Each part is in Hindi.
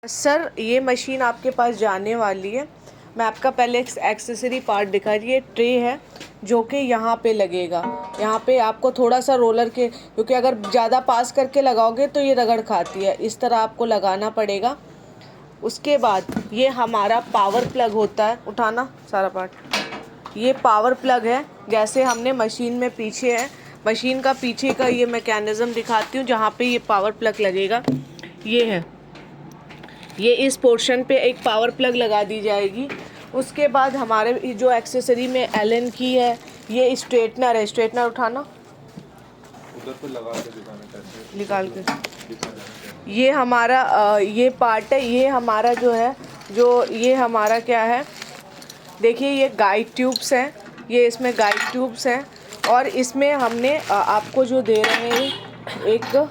सर ये मशीन आपके पास जाने वाली है। मैं आपका पहले एक एक्सेसरी पार्ट दिखा रही है। ट्रे है जो कि यहाँ पे लगेगा। यहाँ पे आपको थोड़ा सा रोलर के, क्योंकि अगर ज़्यादा पास करके लगाओगे तो ये रगड़ खाती है, इस तरह आपको लगाना पड़ेगा। उसके बाद ये हमारा पावर प्लग होता है, उठाना सारा पार्ट। ये पावर प्लग है, जैसे हमने मशीन में पीछे है, मशीन का पीछे का ये मैकेनिज़्म दिखाती हूँ जहाँ पे ये पावर प्लग लगेगा। ये है, ये इस पोर्शन पे एक पावर प्लग लगा दी जाएगी। उसके बाद हमारे जो एक्सेसरी में एलन की है, ये स्ट्रेटनर है। स्ट्रेटनर उठाना, उधर पे लगा के दिखाना कैसे निकाल के। ये हमारा ये पार्ट है। ये हमारा जो है, जो ये हमारा क्या है, देखिए ये गाइड ट्यूब्स हैं। ये इसमें गाइड ट्यूब्स हैं और इसमें हमने आपको जो दे रहे हैं एक,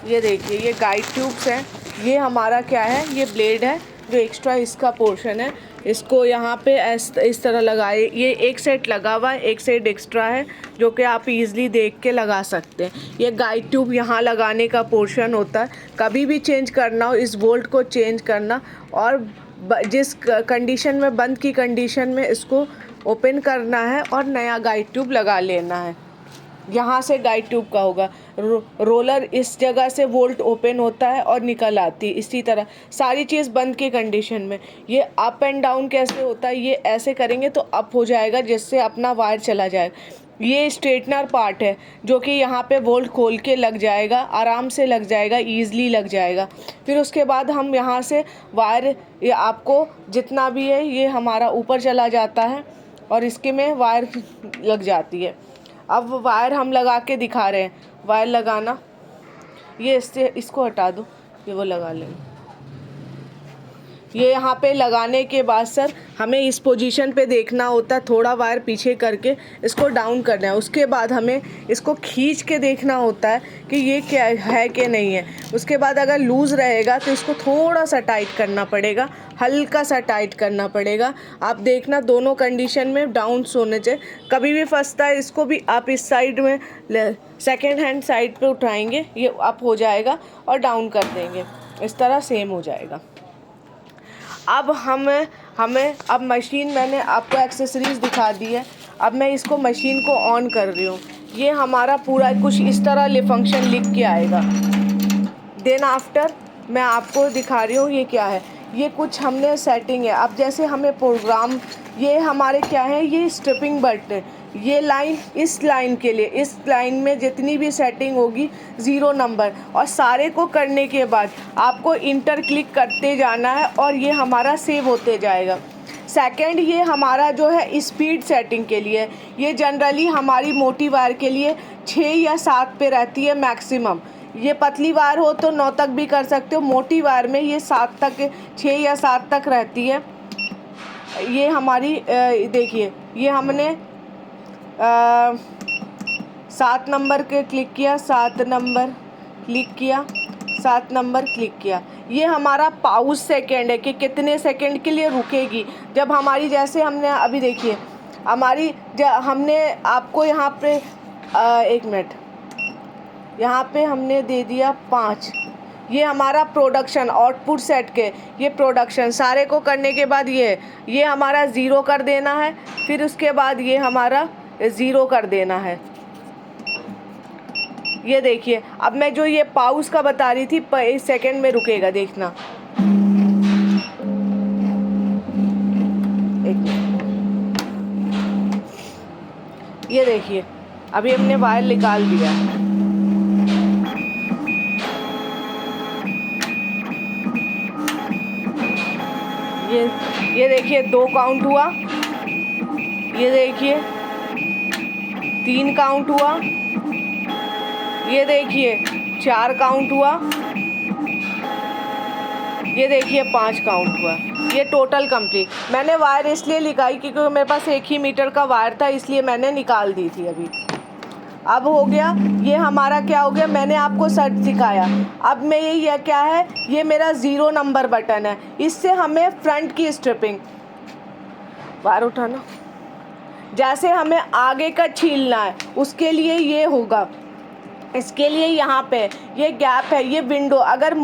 ये देखिए ये गाइड ट्यूब्स हैं। ये हमारा क्या है, ये ब्लेड है जो एक्स्ट्रा इसका पोर्शन है। इसको यहाँ पे इस तरह लगाए। ये एक सेट लगा हुआ है, एक सेट एक्स्ट्रा है जो कि आप इजीली देख के लगा सकते हैं। ये गाइड ट्यूब यहाँ लगाने का पोर्शन होता है। कभी भी चेंज करना हो, इस वोल्ट को चेंज करना और जिस कंडीशन में बंद की कंडीशन में इसको ओपन करना है और नया गाइड ट्यूब लगा लेना है। यहाँ से गाइड ट्यूब का होगा रोलर, इस जगह से वोल्ट ओपन होता है और निकल आती है। इसी तरह सारी चीज़ बंद की कंडीशन में। ये अप एंड डाउन कैसे होता है, ये ऐसे करेंगे तो अप हो जाएगा, जिससे अपना वायर चला जाएगा। ये स्ट्रेटनर पार्ट है जो कि यहाँ पे वोल्ट खोल के लग जाएगा, आराम से लग जाएगा, ईज़िली लग जाएगा। फिर उसके बाद हम यहाँ से वायर, ये आपको जितना भी है ये हमारा ऊपर चला जाता है और इसके में वायर लग जाती है। अब वायर हम लगा के दिखा रहे हैं। वायर लगाना, ये इससे इसको हटा दो, ये वो लगा लेंगे। ये यहाँ पे लगाने के बाद सर हमें इस पोजीशन पे देखना होता है, थोड़ा वायर पीछे करके इसको डाउन करना है। उसके बाद हमें इसको खींच के देखना होता है कि ये क्या है कि नहीं है। उसके बाद अगर लूज़ रहेगा तो इसको थोड़ा सा टाइट करना पड़ेगा, हल्का सा टाइट करना पड़ेगा। आप देखना दोनों कंडीशन में डाउन होने चाहिए। कभी भी फंसता है, इसको भी आप इस साइड में सेकेंड हैंड साइड पे उठाएंगे, ये अप हो जाएगा और डाउन कर देंगे, इस तरह सेम हो जाएगा। अब हमें अब मशीन, मैंने आपको एक्सेसरीज़ दिखा दी है। अब मैं इसको मशीन को ऑन कर रही हूँ। ये हमारा पूरा कुछ इस तरह फंक्शन लिख के आएगा। देन आफ्टर मैं आपको दिखा रही हूँ ये क्या है। ये कुछ हमने सेटिंग है। अब जैसे हमें प्रोग्राम, ये हमारे क्या है, ये स्ट्रिपिंग बटन, ये लाइन, इस लाइन के लिए, इस लाइन में जितनी भी सेटिंग होगी 0 नंबर, और सारे को करने के बाद आपको इंटर क्लिक करते जाना है और ये हमारा सेव होते जाएगा। सेकंड, ये हमारा जो है स्पीड सेटिंग के लिए, ये जनरली हमारी मोटी वायर के लिए 6 या 7 पे रहती है मैक्सिमम। ये पतली वायर हो तो 9 तक भी कर सकते हो, मोटी वायर में ये 7 तक, 6 या 7 तक रहती है। ये हमारी देखिए, ये हमने 7 नंबर के क्लिक किया, 7 नंबर क्लिक किया, 7 नंबर क्लिक किया। ये हमारा पाउस सेकेंड है कि कितने सेकेंड के लिए रुकेगी। जब हमारी, जैसे हमने अभी देखिए हमारी, हमने आपको यहाँ पे 1 मिनट, यहाँ पे हमने दे दिया 5। ये हमारा प्रोडक्शन आउटपुट सेट के, ये प्रोडक्शन सारे को करने के बाद ये हमारा 0 कर देना है। फिर उसके बाद ये हमारा 0 कर देना है। ये देखिए, अब मैं जो ये पाउस का बता रही थी, इस सेकंड में रुकेगा, देखना। ये देखिए, अभी हमने वायर निकाल दिया। ये देखिए 2 काउंट हुआ, ये देखिए 3 काउंट हुआ, ये देखिए 4 काउंट हुआ, ये देखिए 5 काउंट हुआ। ये टोटल कंप्लीट। मैंने वायर इसलिए लगाई क्योंकि मेरे पास 1 ही मीटर का वायर था, इसलिए मैंने निकाल दी थी अभी। अब हो गया, ये हमारा क्या हो गया, मैंने आपको सर्च सिखाया। अब मैं ये क्या है, ये मेरा 0 नंबर बटन है। इससे हमें फ्रंट की स्ट्रिपिंग, वायर उठाना, जैसे हमें आगे का छीलना है उसके लिए ये होगा। इसके लिए यहाँ पे ये गैप है, ये विंडो, अगर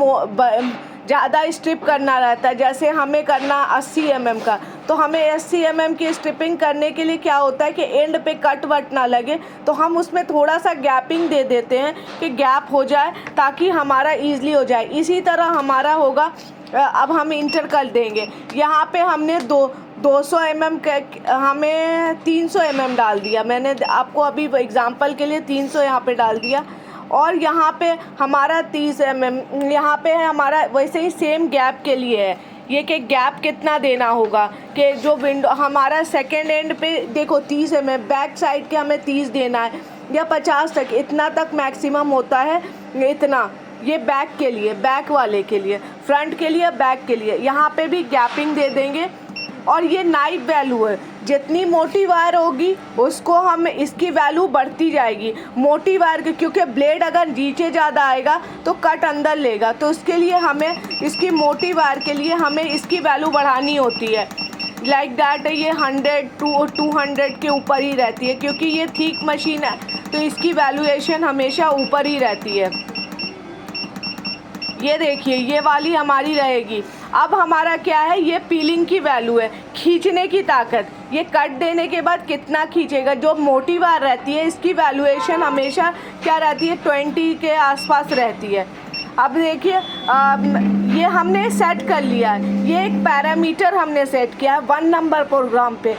ज़्यादा स्ट्रिप करना रहता है, जैसे हमें करना 80 mm का, तो हमें 80 mm की स्ट्रिपिंग करने के लिए क्या होता है कि एंड पे कट वट ना लगे, तो हम उसमें थोड़ा सा गैपिंग दे देते हैं कि गैप हो जाए ताकि हमारा ईज़िली हो जाए। इसी तरह हमारा होगा, अब हम इंटर कर देंगे। यहाँ पे हमने 200 mm हमें 300 mm डाल दिया। मैंने आपको अभी एग्जांपल के लिए 300 यहाँ पे डाल दिया, और यहाँ पे हमारा 30 mm यहाँ पे है हमारा। वैसे ही सेम गैप के लिए है ये कि गैप कितना देना होगा कि जो विंडो हमारा सेकेंड एंड पे देखो 30 mm, बैक साइड के हमें 30 देना है या 50 तक, इतना तक मैक्सिमम होता है। इतना ये बैक के लिए, बैक वाले के लिए, फ्रंट के लिए, बैक के लिए यहाँ पे भी गैपिंग दे देंगे। और ये नाइफ वैल्यू है, जितनी मोटी वायर होगी उसको हम इसकी वैल्यू बढ़ती जाएगी। मोटी वायर की, क्योंकि ब्लेड अगर नीचे ज़्यादा आएगा तो कट अंदर लेगा, तो उसके लिए हमें इसकी मोटी वायर के लिए हमें इसकी वैल्यू बढ़ानी होती है। लाइक दैट ये 100 to 200 के ऊपर ही रहती है, क्योंकि ये थिक मशीन है तो इसकी वैल्यूएशन हमेशा ऊपर ही रहती है। ये देखिए ये वाली हमारी रहेगी। अब हमारा क्या है, ये पीलिंग की वैल्यू है, खींचने की ताकत। ये कट देने के बाद कितना खींचेगा। जो मोटी वायर रहती है इसकी वैल्यूएशन हमेशा क्या रहती है, 20 के आसपास रहती है। अब देखिए ये हमने सेट कर लिया है, ये एक पैरामीटर हमने सेट किया है 1 नंबर प्रोग्राम पे।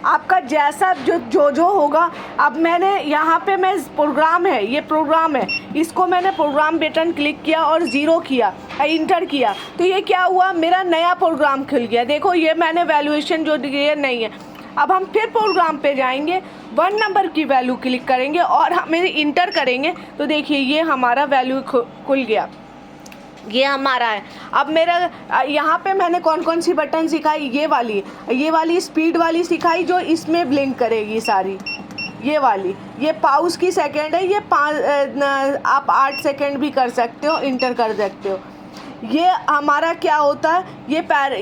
आपका जैसा जो होगा, अब मैंने यहाँ पे मैं प्रोग्राम है, ये प्रोग्राम है, इसको मैंने प्रोग्राम बटन क्लिक किया और 0 किया, इंटर किया, तो ये क्या हुआ, मेरा नया प्रोग्राम खुल गया। देखो ये मैंने वैल्यूएशन जो दी है नहीं है। अब हम फिर प्रोग्राम पे जाएंगे, 1 नंबर की वैल्यू क्लिक करेंगे और हमें इंटर करेंगे, तो देखिए ये हमारा वैल्यू खुल गया, ये हमारा है। अब मेरा यहाँ पे मैंने कौन कौन सी बटन सिखाई, ये वाली स्पीड वाली सिखाई जो इसमें ब्लिंक करेगी सारी, ये वाली, ये पाउस की सेकंड है, ये आप 8 सेकंड भी कर सकते हो, इंटर कर सकते हो। ये हमारा क्या होता है,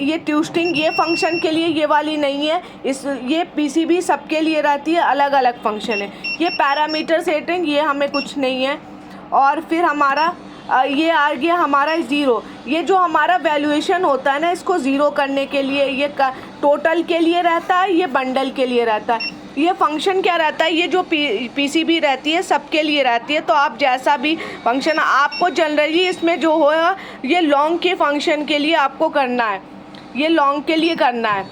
ये ट्विस्टिंग, ये फंक्शन के लिए ये वाली नहीं है, ये पीसीबी सबके लिए रहती है, अलग अलग फंक्शन है। ये पैरामीटर सेटिंग, ये हमें कुछ नहीं है। और फिर हमारा ये आ गया हमारा 0। ये जो हमारा वैल्यूएशन होता है ना, इसको 0 करने के लिए ये टोटल के लिए रहता है, ये बंडल के लिए रहता है। ये फंक्शन क्या रहता है, ये जो पीसीबी रहती है सबके लिए रहती है। तो आप जैसा भी फंक्शन आपको जनरली इसमें जो होगा, ये लॉन्ग के फंक्शन के लिए आपको करना है, ये लॉन्ग के लिए करना है,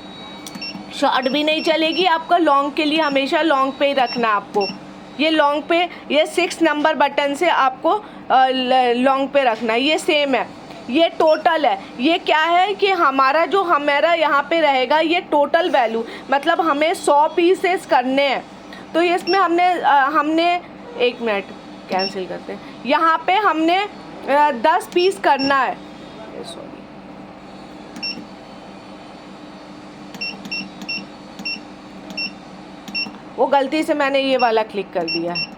शॉर्ट भी नहीं चलेगी आपका, लॉन्ग के लिए हमेशा लॉन्ग पे ही रखना है आपको। ये लॉन्ग पे, ये 6 नंबर बटन से आपको लॉन्ग पे रखना है। ये सेम है, ये टोटल है। ये क्या है कि हमारा यहाँ पे रहेगा ये टोटल वैल्यू, मतलब हमें 100 पीसेस करने हैं। तो इसमें हमने 1 मिनट कैंसिल करते हैं, यहाँ पे हमने 10 पीस करना है। सॉरी, वो गलती से मैंने ये वाला क्लिक कर दिया है।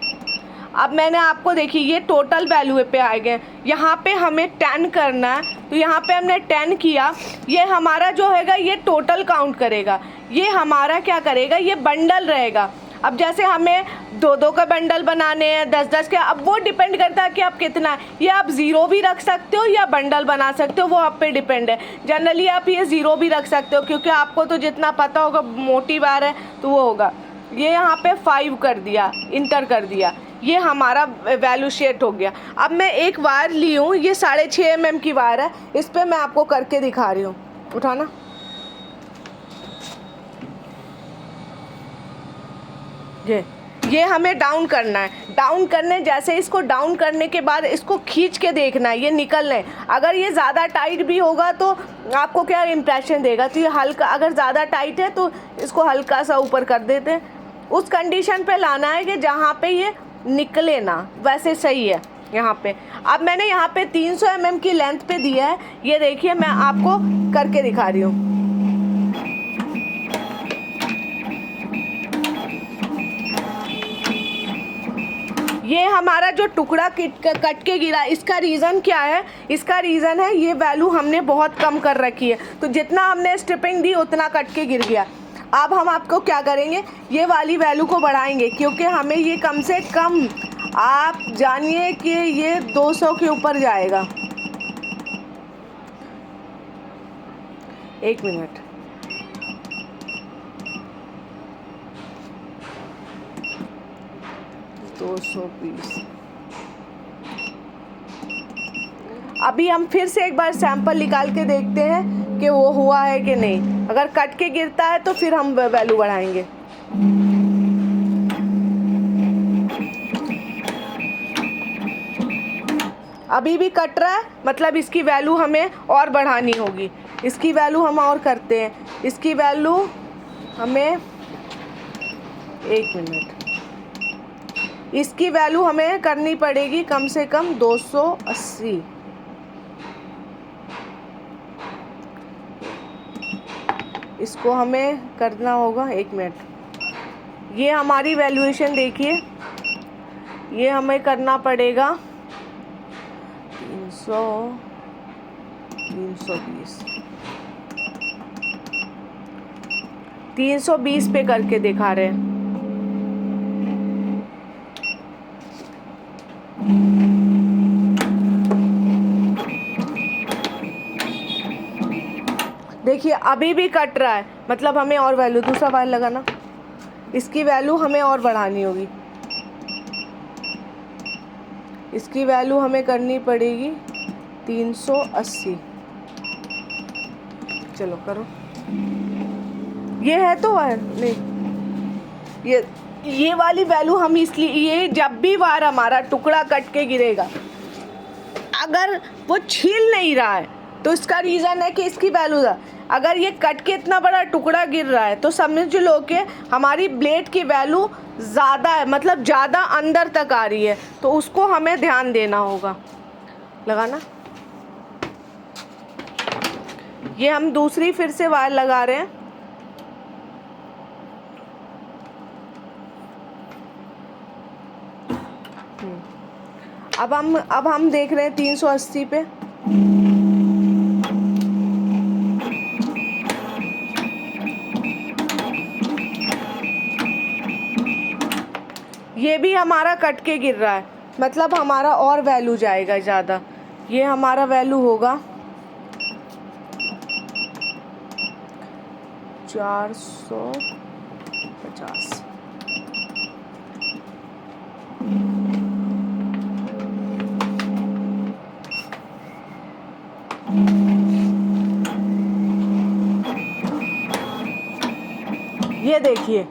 अब मैंने आपको देखिए ये टोटल वैल्यू पे आ गए, यहाँ पे हमें 10 करना है, तो यहाँ पे हमने 10 किया। ये हमारा जो हैगा ये टोटल काउंट करेगा, ये हमारा क्या करेगा, ये बंडल रहेगा। अब जैसे हमें 2-2 का बंडल बनाने हैं, 10-10 के, अब वो डिपेंड करता है कि आप कितना, ये आप 0 भी रख सकते हो या बंडल बना सकते हो, वो आप पे डिपेंड है। जनरली आप ये 0 भी रख सकते हो, क्योंकि आपको तो जितना पता होगा, मोटी वायर है तो वो होगा। ये यहाँ पे 5 कर दिया, इंटर कर दिया, ये हमारा वैल्यू सेट हो गया। अब मैं एक वायर ली हूँ, ये 6.5 mm की वायर है, इस पर मैं आपको करके दिखा रही हूँ। उठाना, ये हमें डाउन करना है। डाउन करने, जैसे इसको डाउन करने के बाद इसको खींच के देखना है, ये निकलने। अगर ये ज़्यादा टाइट भी होगा तो आपको क्या इम्प्रेशन देगा, तो ये हल्का, अगर ज़्यादा टाइट है तो इसको हल्का सा ऊपर कर देते हैं। उस कंडीशन पे लाना है कि जहाँ पे ये निकले ना, वैसे सही है यहाँ पे। अब मैंने यहाँ पे 300 mm की लेंथ पे दिया है, ये देखिए मैं आपको करके दिखा रही हूँ। ये हमारा जो टुकड़ा कट के गिरा, इसका रीज़न क्या है, इसका रीज़न है ये वैल्यू हमने बहुत कम कर रखी है, तो जितना हमने स्ट्रिपिंग दी उतना कट के गिर गया। अब हम आपको क्या करेंगे, ये वाली वैल्यू को बढ़ाएंगे, क्योंकि हमें ये कम से कम, आप जानिए कि ये 200 के ऊपर जाएगा। एक मिनट। दो 220। अभी हम फिर से एक बार सैंपल निकाल के देखते हैं कि वो हुआ है कि नहीं। अगर कट के गिरता है तो फिर हम वैल्यू बढ़ाएंगे। अभी भी कट रहा है, मतलब इसकी वैल्यू हमें और बढ़ानी होगी। इसकी वैल्यू हम और करते हैं। इसकी वैल्यू हमें, एक मिनट, इसकी वैल्यू हमें करनी पड़ेगी कम से कम 280। इसको हमें करना होगा, एक मिनट। ये हमारी वैल्यूएशन देखिए, ये हमें करना पड़ेगा 320 पे करके दिखा रहे हैं। देखिए अभी भी कट रहा है, मतलब हमें और वैल्यू, दूसरा वायर लगाना, इसकी वैल्यू हमें और बढ़ानी होगी। इसकी वैल्यू हमें करनी पड़ेगी 380। चलो करो। ये है तो वायर नहीं, ये वाली वैल्यू हम इसलिए, ये जब भी वायर हमारा टुकड़ा कट के गिरेगा, अगर वो छिल नहीं रहा है तो इसका रीज़न है कि इसकी वैल्यू है। अगर ये कट के इतना बड़ा टुकड़ा गिर रहा है तो समझ लो कि हमारी ब्लेड की वैल्यू ज़्यादा है, मतलब ज़्यादा अंदर तक आ रही है, तो उसको हमें ध्यान देना होगा। लगाना। ये हम दूसरी फिर से वायर लगा रहे हैं। अब हम देख रहे हैं 380 पे। ये भी हमारा कट के गिर रहा है, मतलब हमारा और वैल्यू जाएगा ज़्यादा। ये हमारा वैल्यू होगा 450। ये देखिए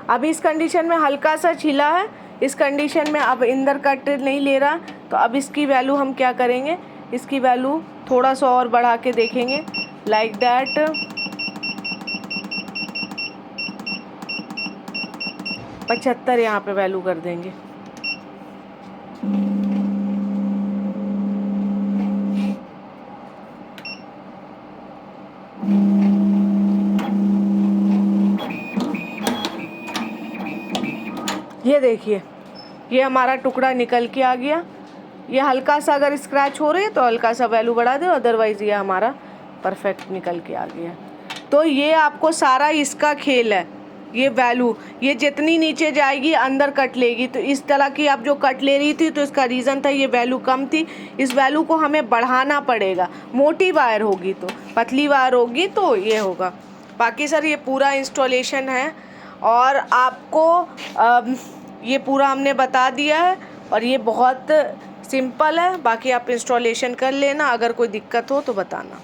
अब इस कंडीशन में हल्का सा छिला है, इस कंडीशन में अब अंदर कट नहीं ले रहा, तो अब इसकी वैल्यू हम क्या करेंगे, इसकी वैल्यू थोड़ा सा और बढ़ा के देखेंगे, लाइक दैट। 75 यहाँ पे वैल्यू कर देंगे। ये देखिए ये हमारा टुकड़ा निकल के आ गया। ये हल्का सा अगर स्क्रैच हो रही है तो हल्का सा वैल्यू बढ़ा दे, अदरवाइज़ ये हमारा परफेक्ट निकल के आ गया। तो ये आपको सारा इसका खेल है। ये वैल्यू, ये जितनी नीचे जाएगी अंदर कट लेगी, तो इस तरह की आप जो कट ले रही थी तो इसका रीज़न था ये वैल्यू कम थी। इस वैल्यू को हमें बढ़ाना पड़ेगा। मोटी वायर होगी तो, पतली वायर होगी तो ये होगा। बाकी सर ये पूरा इंस्टॉलेशन है और आपको ये पूरा हमने बता दिया है और ये बहुत सिंपल है। बाकी आप इंस्टॉलेशन कर लेना, अगर कोई दिक्कत हो तो बताना।